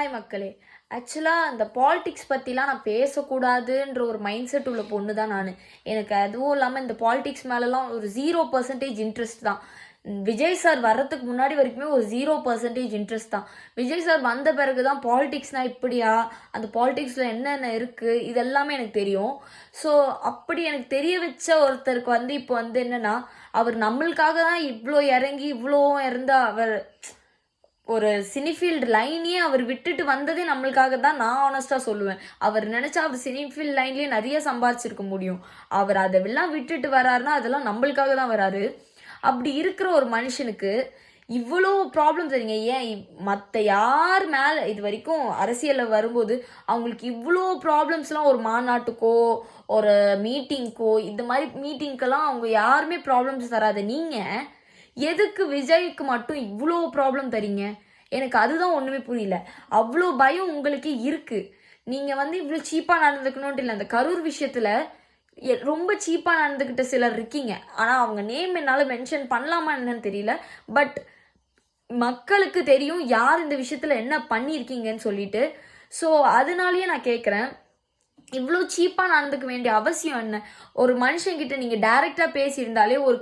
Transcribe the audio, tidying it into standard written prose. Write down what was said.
Hi மக்களே. ஆக்சுவலாக அந்த பாலிடிக்ஸ் பற்றிலாம் நான் பேசக்கூடாதுன்ற ஒரு மைண்ட் செட் உள்ள பொண்ணு தான் நான். எனக்கு அதுவும் இல்லாமல் இந்த பாலிடிக்ஸ் மேலெலாம் ஒரு 0% இன்ட்ரெஸ்ட் தான். விஜய் சார் வர்றதுக்கு முன்னாடி வரைக்குமே ஒரு 0% இன்ட்ரெஸ்ட் தான். விஜய் சார் வந்த பிறகு தான் பாலிடிக்ஸ்னால் இப்படியா, அந்த பாலிடிக்ஸில் என்னென்ன இருக்குது இதெல்லாமே எனக்கு தெரியும். ஸோ அப்படி எனக்கு தெரிய வச்ச ஒருத்தருக்கு இப்போ என்னென்னா, அவர் நம்மளுக்காக தான் இவ்வளோ இறங்கி இவ்வளோ இருந்தால் அவர் ஒரு சினிஃபீல்டு லைனையே அவர் விட்டுட்டு வந்ததே நம்மளுக்காக தான் நான் ஆனஸ்ட்டாக சொல்லுவேன். அவர் நினச்சா அவர் சினிஃபீல்டு லைன்லேயே நிறைய சம்பாதிச்சிருக்க முடியும். அவர் அதெல்லாம் விட்டுட்டு வராருன்னா அதெல்லாம் நம்மளுக்காக தான் வராரு. அப்படி இருக்கிற ஒரு மனுஷனுக்கு இவ்வளோ ப்ராப்ளம் தெரியுங்க. ஏன் மற்ற யார் மேலே இது வரைக்கும் அரசியலில் வரும்போது அவங்களுக்கு இவ்வளோ ப்ராப்ளம்ஸ்லாம் ஒரு மாநாட்டுக்கோ ஒரு மீட்டிங்க்கோ இந்த மாதிரி மீட்டிங்க்கெல்லாம் அவங்க யாருமே ப்ராப்ளம்ஸ் தராது. நீங்கள் எதுக்கு விஜய்க்கு மட்டும் இவ்வளோ ப்ராப்ளம் தரீங்க? எனக்கு அதுதான் ஒன்றுமே புரியல. அவ்வளோ பயம் உங்களுக்கு இருக்குது. நீங்கள் இவ்வளோ சீப்பாக நடந்துக்கணுன்ட்டு இல்லை. அந்த கரூர் விஷயத்தில் ரொம்ப சீப்பாக நடந்துக்கிட்ட சிலர் இருக்கீங்க. ஆனால் அவங்க நேம் என்னால் மென்ஷன் பண்ணலாமா என்னன்னு தெரியல. பட் மக்களுக்கு தெரியும் யார் இந்த விஷயத்தில் என்ன பண்ணியிருக்கீங்கன்னு சொல்லிட்டு. ஸோ அதனாலேயே நான் கேட்குறேன், இவ்வளோ சீப்பாக நடந்துக்க வேண்டிய அவசியம் என்ன? ஒரு மனுஷங்கிட்ட நீங்கள் டைரெக்டாக பேசியிருந்தாலே ஒரு